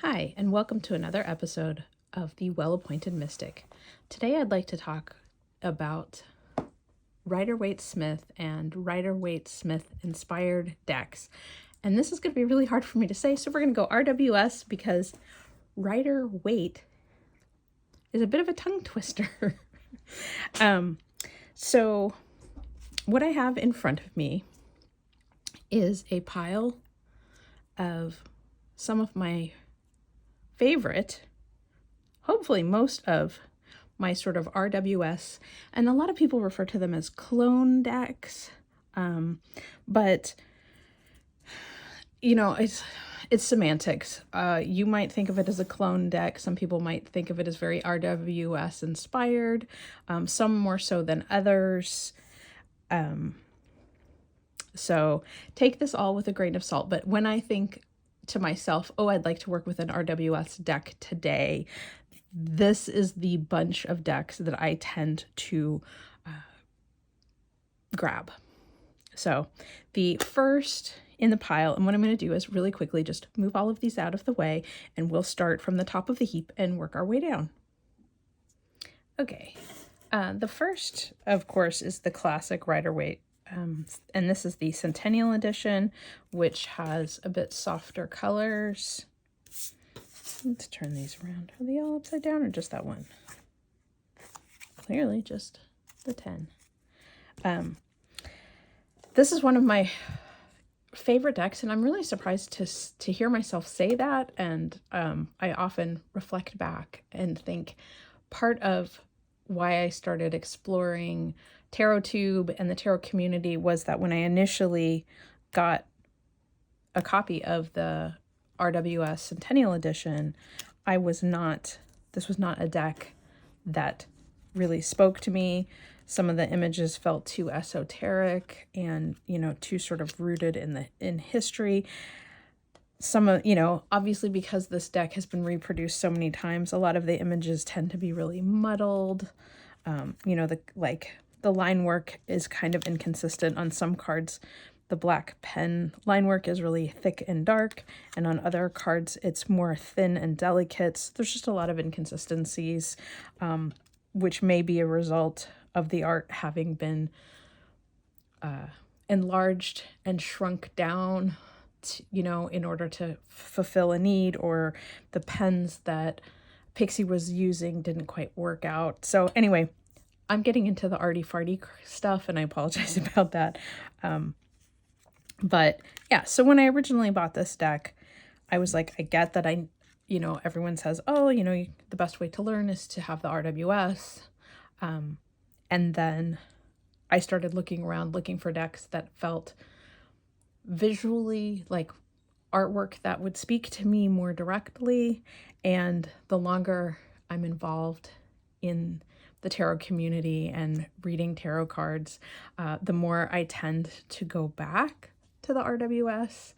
Hi, and welcome to another episode of The Well-Appointed Mystic. Today I'd like to talk about Rider-Waite Smith and Rider-Waite Smith inspired decks. And this is going to be really hard for me to say, so we're going to go RWS because Rider-Waite is a bit of a tongue twister. So what I have in front of me is a pile of some of my favorite, hopefully most of my sort of RWS, and a lot of people refer to them as clone decks, but you know, it's semantics. You might think of it as a clone deck. Some people might think of it as very RWS inspired, some more so than others. So take this all with a grain of salt. But when I think to myself, oh, I'd like to work with an RWS deck today, this is the bunch of decks that I tend to grab. So the first in the pile, and what I'm going to do is really quickly just move all of these out of the way, and we'll start from the top of the heap and work our way down. Okay, the first, of course, is the classic Rider-Waite. And this is the Centennial Edition, which has a bit softer colors. Let's turn these around. Are they all upside down or just that one? Clearly just the 10. This is one of my favorite decks, and I'm really surprised to hear myself say that. And I often reflect back and think part of why I started exploring TarotTube and the tarot community was that when I initially got a copy of the RWS Centennial Edition, this was not a deck that really spoke to me. Some of the images felt too esoteric and, too sort of rooted in history. Some of, obviously because this deck has been reproduced so many times, a lot of the images tend to be really muddled. The line work is kind of inconsistent. On some cards, the black pen line work is really thick and dark, and on other cards, it's more thin and delicate. There's just a lot of inconsistencies, which may be a result of the art having been enlarged and shrunk down, in order to fulfill a need, or the pens that Pixie was using didn't quite work out. So anyway, I'm getting into the arty-farty stuff, and I apologize about that. But yeah, so when I originally bought this deck, I was like, I get that everyone says, oh, the best way to learn is to have the RWS. And then I started looking around, looking for decks that felt visually like artwork that would speak to me more directly. And the longer I'm involved in the tarot community and reading tarot cards, the more I tend to go back to the RWS,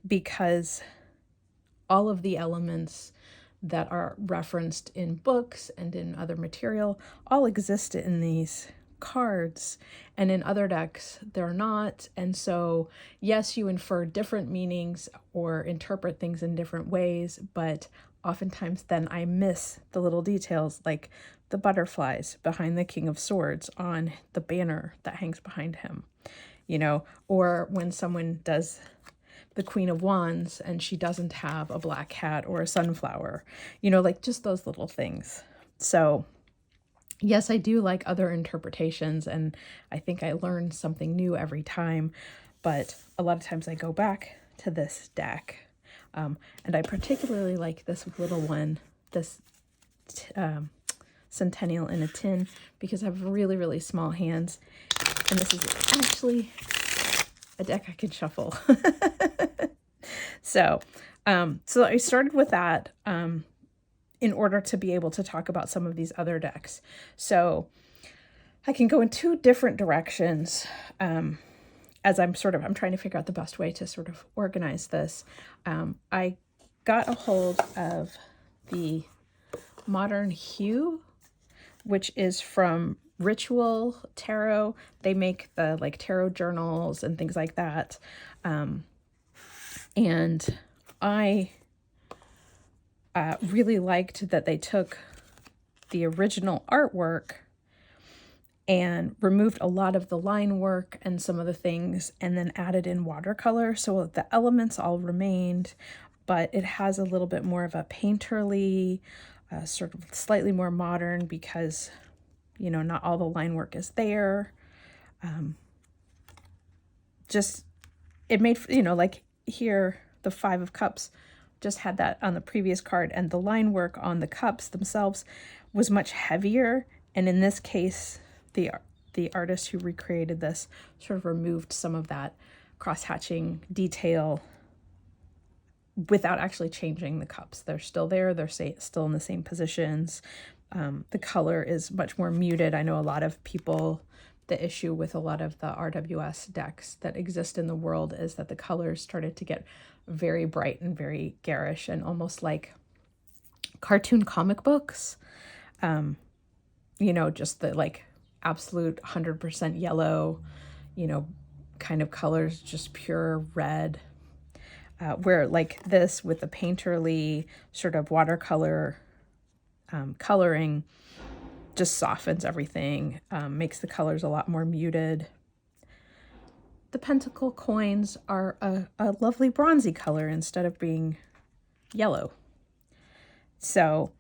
because all of the elements that are referenced in books and in other material all exist in these cards, and in other decks they're not. And so yes, you infer different meanings or interpret things in different ways, but oftentimes then I miss the little details, like the butterflies behind the King of Swords on the banner that hangs behind him, or when someone does the Queen of Wands and she doesn't have a black hat or a sunflower, like just those little things. So yes, I do like other interpretations, and I think I learn something new every time, but a lot of times I go back to this deck. And I particularly like this little one, this Centennial in a tin, because I have really, really small hands. And this is actually a deck I can shuffle. So I started with that in order to be able to talk about some of these other decks. So I can go in two different directions as I'm trying to figure out the best way to sort of organize this. I got a hold of the Modern Hue, which is from Ritual Tarot. They make the tarot journals and things like that. And I really liked that they took the original artwork and removed a lot of the line work and some of the things and then added in watercolor. So the elements all remained, but it has a little bit more of a painterly, sort of slightly more modern because, you know, not all the line work is there. Just, it made, you know, like here, the 5 of Cups just had that on the previous card, and the line work on the cups themselves was much heavier. And in this case, the artist who recreated this sort of removed some of that cross-hatching detail without actually changing the cups. They're still there. They're still in the same positions. The color is much more muted. I know a lot of people, the issue with a lot of the RWS decks that exist in the world is that the colors started to get very bright and very garish and almost like cartoon comic books. You know, just the like absolute 100% yellow, you know, kind of colors, just pure red. Where like this with the painterly sort of watercolor coloring just softens everything, makes the colors a lot more muted. The pentacle coins are a lovely bronzy color instead of being yellow. So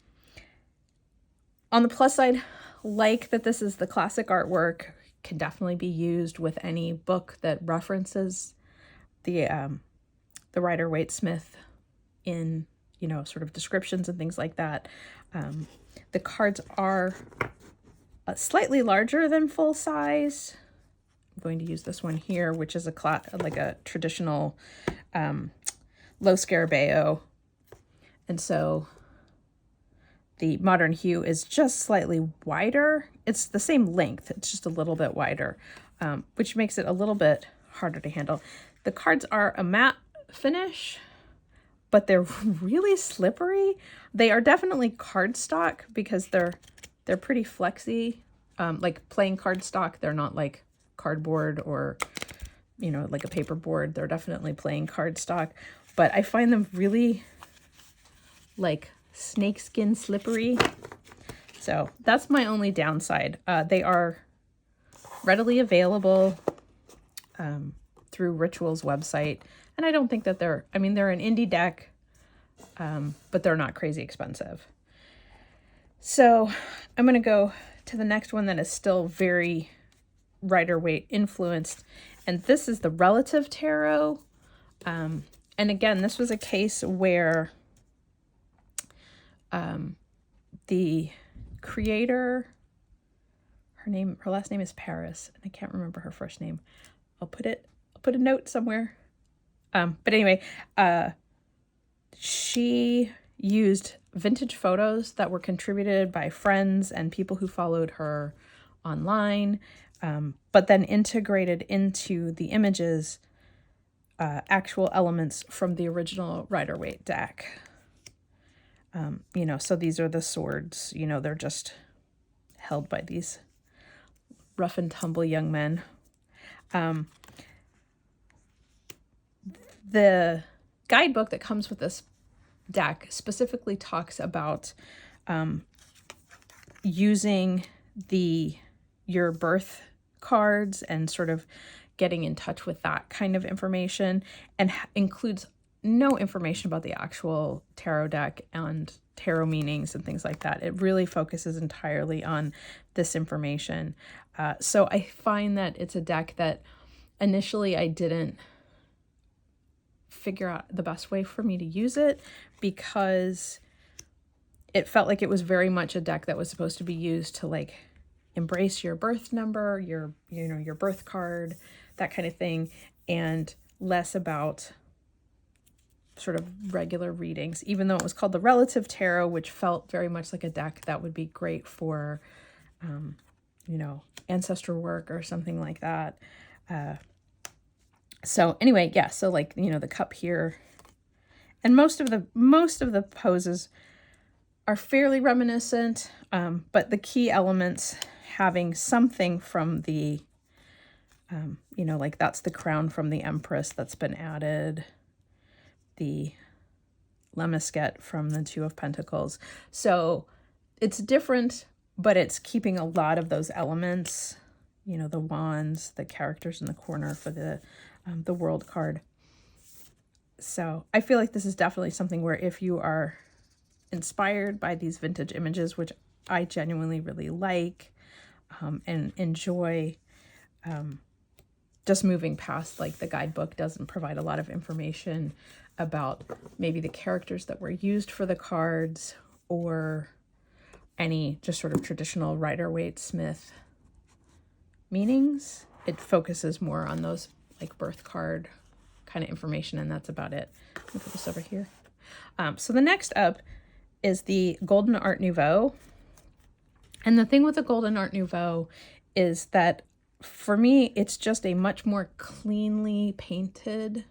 on the plus side, like that this is the classic artwork, can definitely be used with any book that references the Rider-Waite Smith in, you know, sort of descriptions and things like that. The cards are slightly larger than full size. I'm going to use this one here, which is like a traditional low scarabeo. And so the modern hue is just slightly wider. It's the same length, it's just a little bit wider, which makes it a little bit harder to handle. The cards are a matte finish, but they're really slippery. They are definitely cardstock because they're pretty flexy, like plain cardstock. They're not like cardboard or, you know, like a paper board. They're definitely plain cardstock, but I find them really like snakeskin slippery. So that's my only downside. They are readily available through Ritual's website. And I don't think that they're an indie deck, but they're not crazy expensive. So I'm going to go to the next one that is still very Rider-Waite influenced. And this is the Relative Tarot. And again, this was a case where the creator, her last name is Paris, and I can't remember her first name. I'll put a note somewhere. But anyway, she used vintage photos that were contributed by friends and people who followed her online, but then integrated into the images actual elements from the original Rider-Waite deck. You know, so these are the swords, you know, they're just held by these rough and tumble young men. The guidebook that comes with this deck specifically talks about using your birth cards and sort of getting in touch with that kind of information, and includes no information about the actual tarot deck and tarot meanings and things like that. It really focuses entirely on this information. So I find that it's a deck that initially I didn't figure out the best way for me to use it, because it felt like it was very much a deck that was supposed to be used to like embrace your birth number, your birth card, that kind of thing, and less about sort of regular readings, even though it was called the Relative Tarot, which felt very much like a deck that would be great for, ancestor work or something like that. So anyway, yeah, so like, the cup here, and most of the poses are fairly reminiscent, but the key elements having something from the, like that's the crown from the Empress that's been added. The Lemnisket from the Two of Pentacles. So it's different, but it's keeping a lot of those elements, you know, the wands, the characters in the corner for the World card. So I feel like this is definitely something where if you are inspired by these vintage images, which I genuinely really like and enjoy, just moving past, like, the guidebook doesn't provide a lot of information about maybe the characters that were used for the cards or any just sort of traditional Rider-Waite Smith meanings. It focuses more on those like birth card kind of information, and that's about it. Let me put this over here. So the next up is the Golden Art Nouveau. And the thing with the Golden Art Nouveau is that for me, it's just a much more cleanly painted,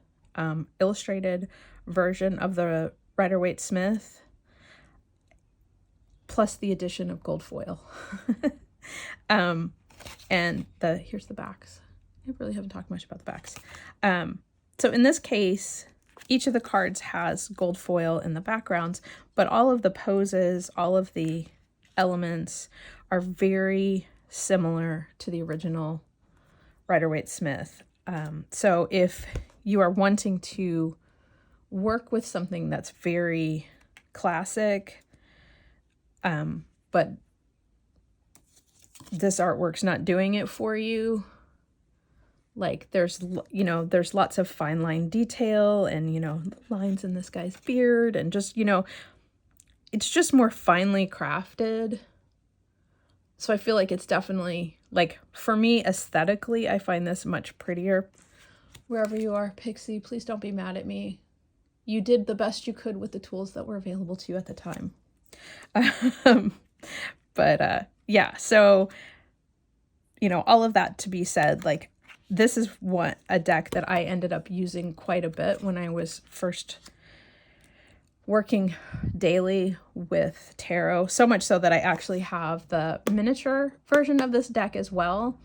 illustrated version of the Rider-Waite Smith, plus the addition of gold foil. And here's the backs. I really haven't talked much about the backs. So in this case, each of the cards has gold foil in the backgrounds, but all of the poses, all of the elements are very similar to the original Rider-Waite Smith. So if you are wanting to work with something that's very classic, but this artwork's not doing it for you, like there's lots of fine line detail and, lines in this guy's beard and just, it's just more finely crafted. So I feel like it's definitely, like, for me, aesthetically, I find this much prettier. Wherever you are, Pixie, please don't be mad at me. You did the best you could with the tools that were available to you at the time. Yeah, so, all of that to be said, like, this is a deck that I ended up using quite a bit when I was first working daily with tarot, so much so that I actually have the miniature version of this deck as well.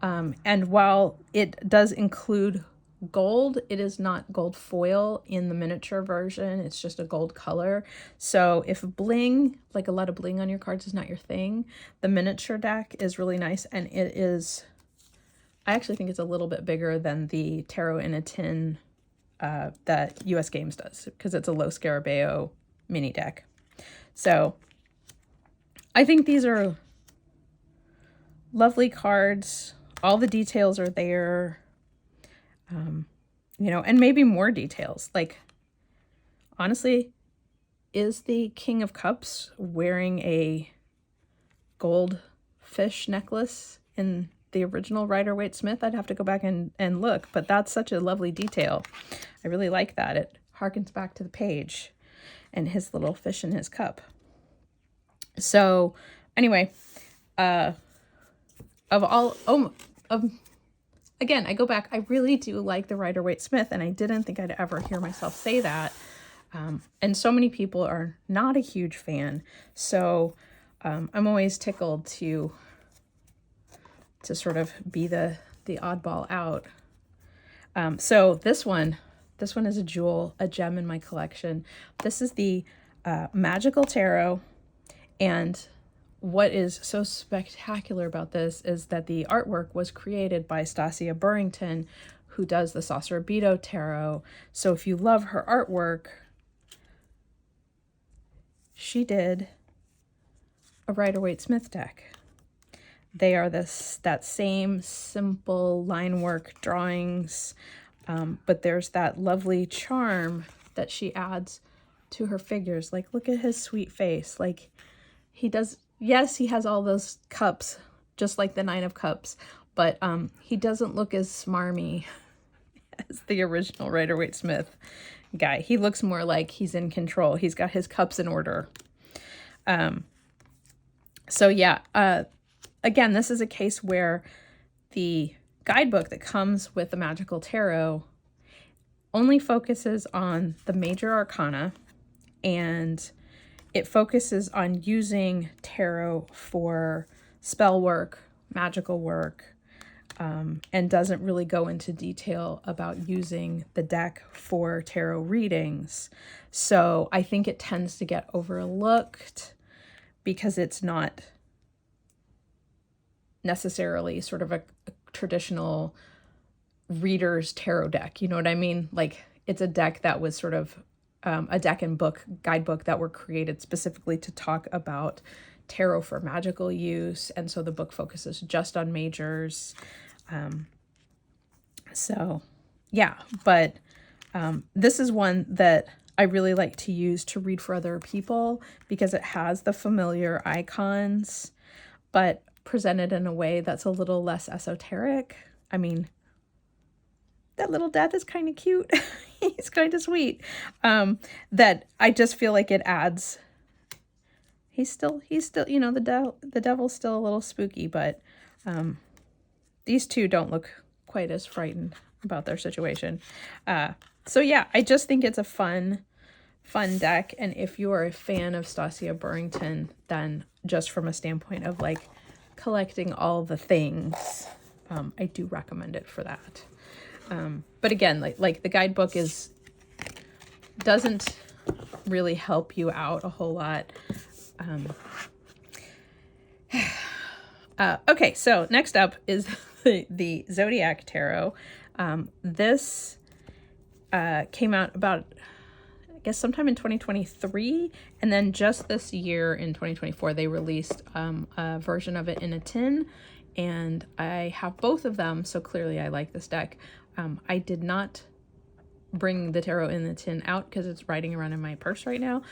And while it does include gold, it is not gold foil in the miniature version. It's just a gold color. So if bling, like a lot of bling on your cards, is not your thing, the miniature deck is really nice. And it is, I actually think it's a little bit bigger than the Tarot in a Tin that US Games does, because it's a Lo Scarabeo mini deck. So I think these are lovely cards. All the details are there, and maybe more details. Like, honestly, is the King of Cups wearing a gold fish necklace in the original Rider-Waite Smith? I'd have to go back and look, but that's such a lovely detail. I really like that. It harkens back to the page and his little fish in his cup. So anyway, again, I go back, I really do like the Rider-Waite Smith, and I didn't think I'd ever hear myself say that. And so many people are not a huge fan. So I'm always tickled to sort of be the oddball out. So this one is a jewel, a gem in my collection. This is the Magical Tarot, and what is so spectacular about this is that the artwork was created by Stasia Burrington, who does the Saucerobito Tarot. So if you love her artwork, she did a Rider-Waite Smith deck. They are that same simple line work drawings, but there's that lovely charm that she adds to her figures. Like, look at his sweet face. Like, he does, yes, he has all those cups, just like the Nine of Cups, but he doesn't look as smarmy as the original Rider-Waite Smith guy. He looks more like he's in control. He's got his cups in order. So yeah, again, this is a case where the guidebook that comes with the Magical Tarot only focuses on the major arcana, and it focuses on using tarot for spell work, magical work, and doesn't really go into detail about using the deck for tarot readings. So I think it tends to get overlooked because it's not necessarily sort of a traditional reader's tarot deck. You know what I mean? Like, it's a deck that was sort of a deck and book guidebook that were created specifically to talk about tarot for magical use. And so the book focuses just on majors. So yeah, but this is one that I really like to use to read for other people because it has the familiar icons, but presented in a way that's a little less esoteric. I mean, that little death is kind of cute. He's kind of sweet. That I just feel like it adds. He's still, you know, the devil's still a little spooky, but these two don't look quite as frightened about their situation. So yeah, I just think it's a fun deck. And if you are a fan of Stasia Burrington, then just from a standpoint of like collecting all the things, I do recommend it for that. But again, like the guidebook doesn't really help you out a whole lot. Okay, so next up is the Zodiac Tarot. This came out about, I guess, sometime in 2023, and then just this year in 2024, they released a version of it in a tin, and I have both of them, so clearly I like this deck. I did not bring the tarot in the tin out because it's riding around in my purse right now.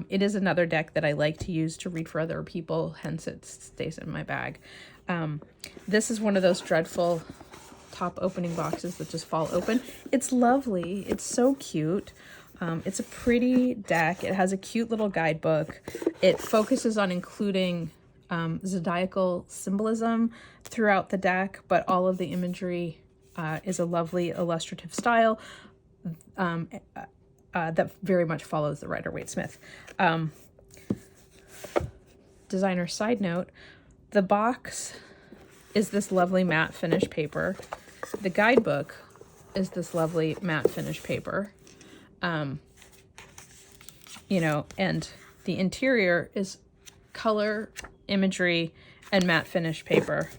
It is another deck that I like to use to read for other people, hence it stays in my bag. This is one of those dreadful top opening boxes that just fall open. It's lovely. It's so cute. It's a pretty deck. It has a cute little guidebook. It focuses on including zodiacal symbolism throughout the deck, but all of the imagery is a lovely illustrative style that very much follows the Rider-Waite Smith. Designer side note, the box is this lovely matte finish paper. The guidebook is this lovely matte finish paper. You know, and the interior is color, imagery, and matte finish paper.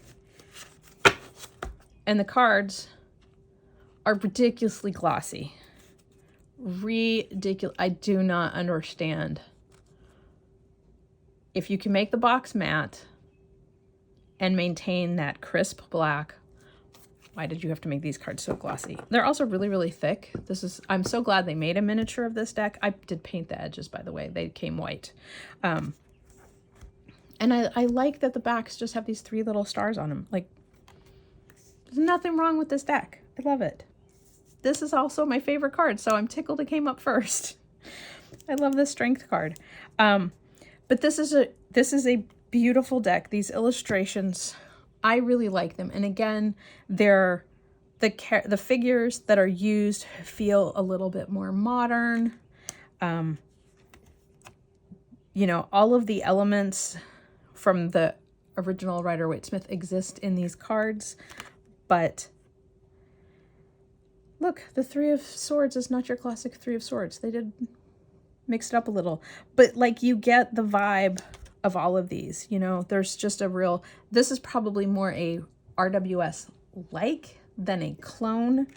And the cards are ridiculously glossy. Ridiculous. I do not understand. If you can make the box matte and maintain that crisp black, why did you have to make these cards so glossy? They're also really, really thick. I'm so glad they made a miniature of this deck. I did paint the edges, by the way. They came white. And I like that the backs just have these 3 little stars on them. Like, there's nothing wrong with this deck. I love it. This is also my favorite card, so I'm tickled it came up first. I love this strength card. But this is a beautiful deck. These illustrations, I really like them. And again, the figures that are used feel a little bit more modern. You know, all of the elements from the original Rider-Waite Smith exist in these cards, but look, the 3 of Swords is not your classic 3 of Swords. They did mix it up a little, but like you get the vibe of all of these, you know, there's just this is probably more a RWS-like than a clone.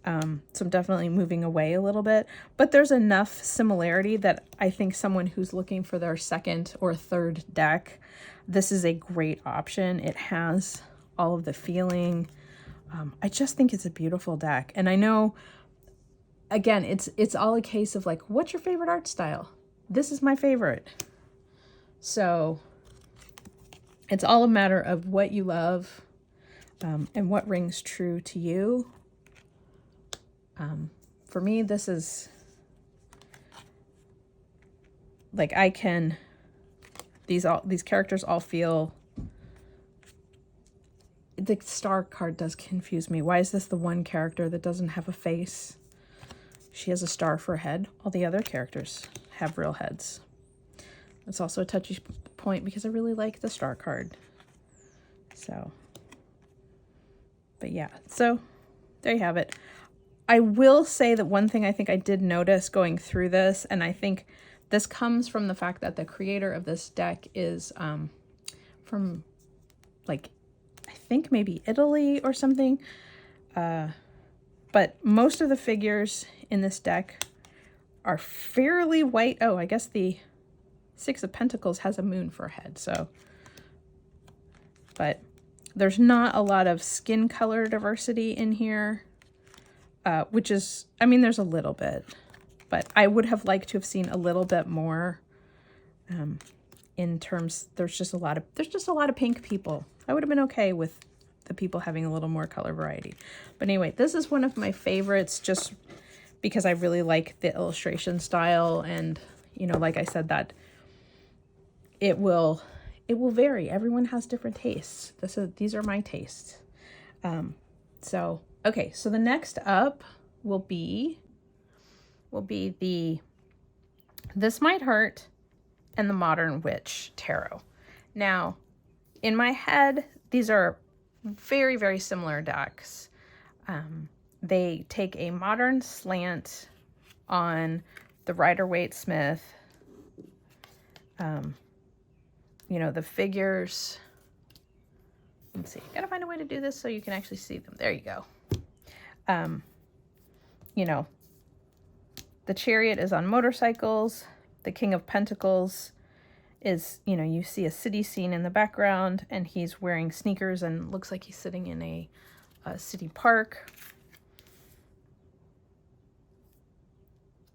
So I'm definitely moving away a little bit, but there's enough similarity that I think someone who's looking for their second or third deck, this is a great option. It has all of the feeling. I just think it's a beautiful deck. And I know, again, it's all a case of like, what's your favorite art style? This is my favorite. So it's all a matter of what you love and what rings true to you. For me, this is like these characters all feel. The star card does confuse me. Why is this the one character that doesn't have a face? She has a star for a head. All the other characters have real heads. It's also a touchy point because I really like the star card. So, But yeah, so there you have it. I will say that one thing I think I did notice going through this, and I think this comes from the fact that the creator of this deck is from, like, I think maybe Italy or something. But most of the figures in this deck are fairly white. Oh, I guess the Six of Pentacles has a moon for a head, so. But there's not a lot of skin color diversity in here, which is, I mean, there's a little bit, but I would have liked to have seen a little bit more in terms, there's just a lot of pink people. I would have been okay with the people having a little more color variety. But anyway, this is one of my favorites just because I really like the illustration style, and, you know, like I said, that it will vary. Everyone has different tastes. These are my tastes. So, okay, so the next up will be the This Might Hurt and the Modern Witch Tarot. Now, in my head, these are very, very similar decks. They take a modern slant on the Rider-Waite Smith. You know, the figures. Let's see. Gotta find a way to do this so you can actually see them. There you go. You know, the Chariot is on motorcycles. The King of Pentacles is, you know, you see a city scene in the background, and he's wearing sneakers and looks like he's sitting in a city park.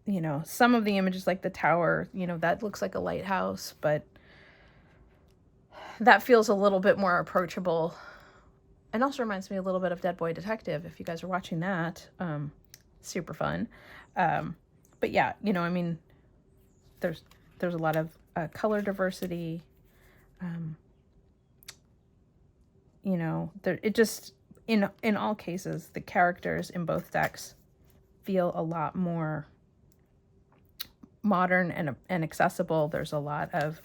You know, some of the images, like the tower, you know, that looks like a lighthouse, but that feels a little bit more approachable. And also reminds me a little bit of Dead Boy Detective, if you guys are watching that. Super fun. But yeah, you know, I mean, there's a lot of color diversity. You know, it just, in all cases, the characters in both decks feel a lot more modern and accessible. There's a lot of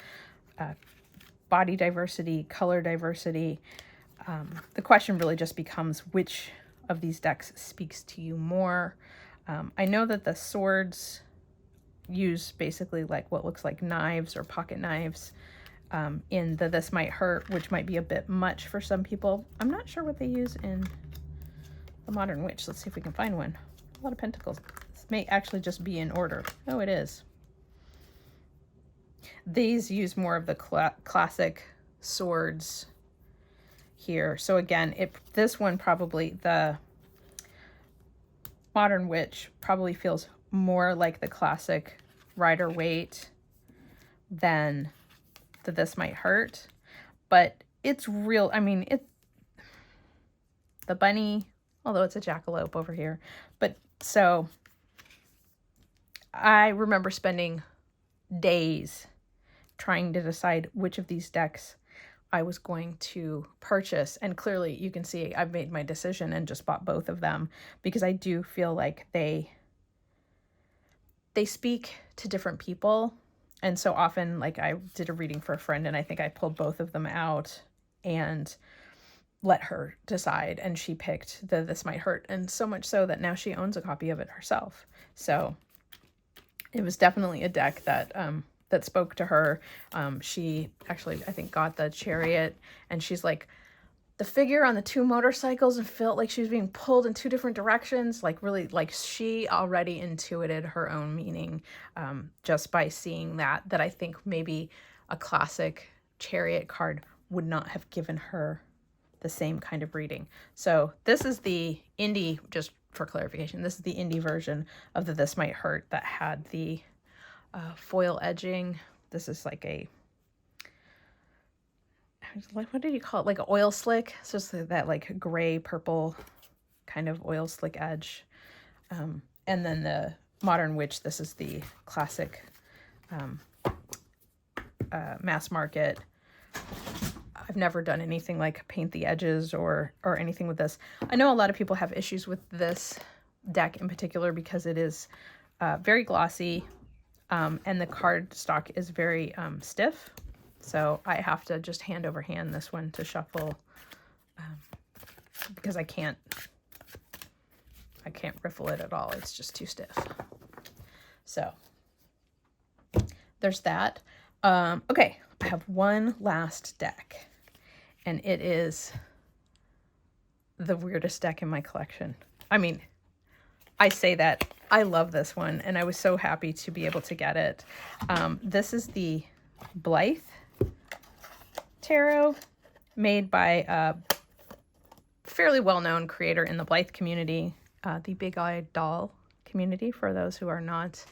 body diversity, color diversity. The question really just becomes which of these decks speaks to you more. I know that the swords use basically like what looks like knives or pocket knives in the This Might Hurt, which might be a bit much for some people. I'm not sure what they use in the Modern Witch. Let's see if we can find one. A lot of pentacles. This may actually just be in order. Oh, it is. These use more of the classic swords here. So again, this one probably, the Modern Witch probably feels more like the classic Rider-Waite than the This Might Hurt. But it's real, I mean, the bunny, although it's a jackalope over here. But so I remember spending days trying to decide which of these decks I was going to purchase. And clearly you can see I've made my decision and just bought both of them, because I do feel like they speak to different people. And so often, like, I did a reading for a friend and I think I pulled both of them out and let her decide, and she picked the This Might Hurt, and so much so that now she owns a copy of it herself. So it was definitely a deck that that spoke to her. She actually, I think, got the Chariot, and she's like, the figure on the two motorcycles, and felt like she was being pulled in two different directions. Like, really, like, she already intuited her own meaning just by seeing that I think maybe a classic Chariot card would not have given her the same kind of reading. So this is the indie, just for clarification, this is the indie version of the This Might Hurt that had the foil edging. This is like a, what did you call it? Like an oil slick. So it's that like gray purple kind of oil slick edge. And then the Modern Witch, this is the classic mass market. I've never done anything like paint the edges or anything with this. I know a lot of people have issues with this deck in particular because it is very glossy, and the card stock is very stiff. So I have to just hand over hand this one to shuffle because I can't riffle it at all. It's just too stiff. So there's that. Okay, I have one last deck, and it is the weirdest deck in my collection. I mean, I say that I love this one, and I was so happy to be able to get it. This is the Blythe Tarot, made by a fairly well-known creator in the Blythe community, the Big-Eyed Doll community, for those who are not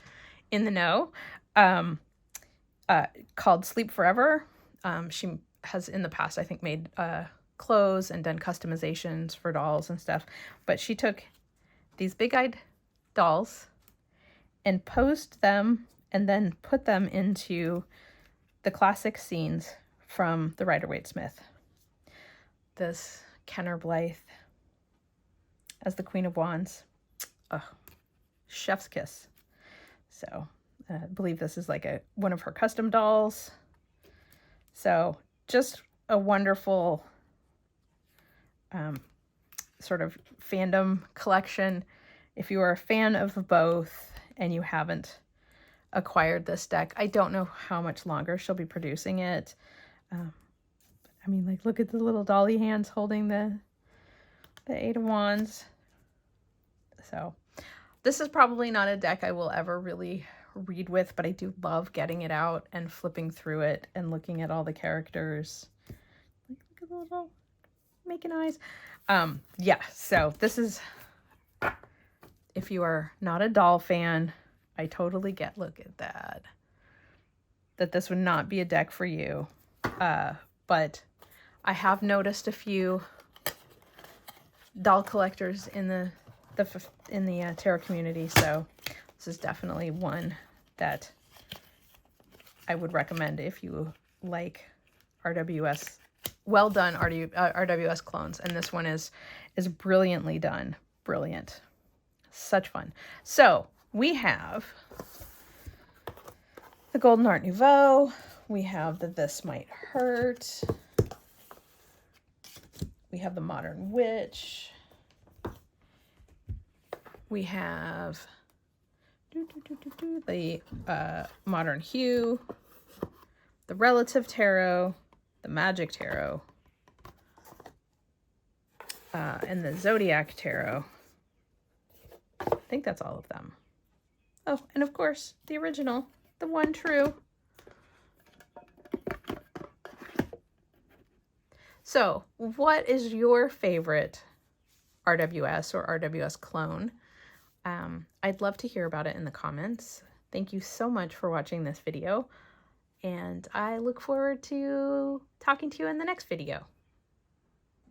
in the know, called Sleep Forever. She has in the past, I think, made clothes and done customizations for dolls and stuff. But she took these big-eyed dolls and posed them and then put them into the classic scenes from the Rider-Waite Smith. This Kenner Blythe as the Queen of Wands. Oh, chef's kiss. So I believe this is like one of her custom dolls. So just a wonderful sort of fandom collection. If you are a fan of both and you haven't acquired this deck, I don't know how much longer she'll be producing it. I mean, like, look at the little dolly hands holding the Eight of Wands. So this is probably not a deck I will ever really read with, but I do love getting it out and flipping through it and looking at all the characters. Look at the little making eyes. Yeah, so this is, if you are not a doll fan, I totally get, look at that, that this would not be a deck for you. But I have noticed a few doll collectors in the tarot community, so this is definitely one that I would recommend if you like RWS, well done RWS clones. And this one is brilliantly done. Brilliant. Such fun. So we have the Golden Art Nouveau. We have the This Might Hurt. We have the Modern Witch. We have the Modern Hue, the Relative Tarot, the Magic Tarot, and the Zodiac Tarot. I think that's all of them. Oh, and of course, the original, the one true. So, what is your favorite RWS or RWS clone? I'd love to hear about it in the comments. Thank you so much for watching this video, and I look forward to talking to you in the next video.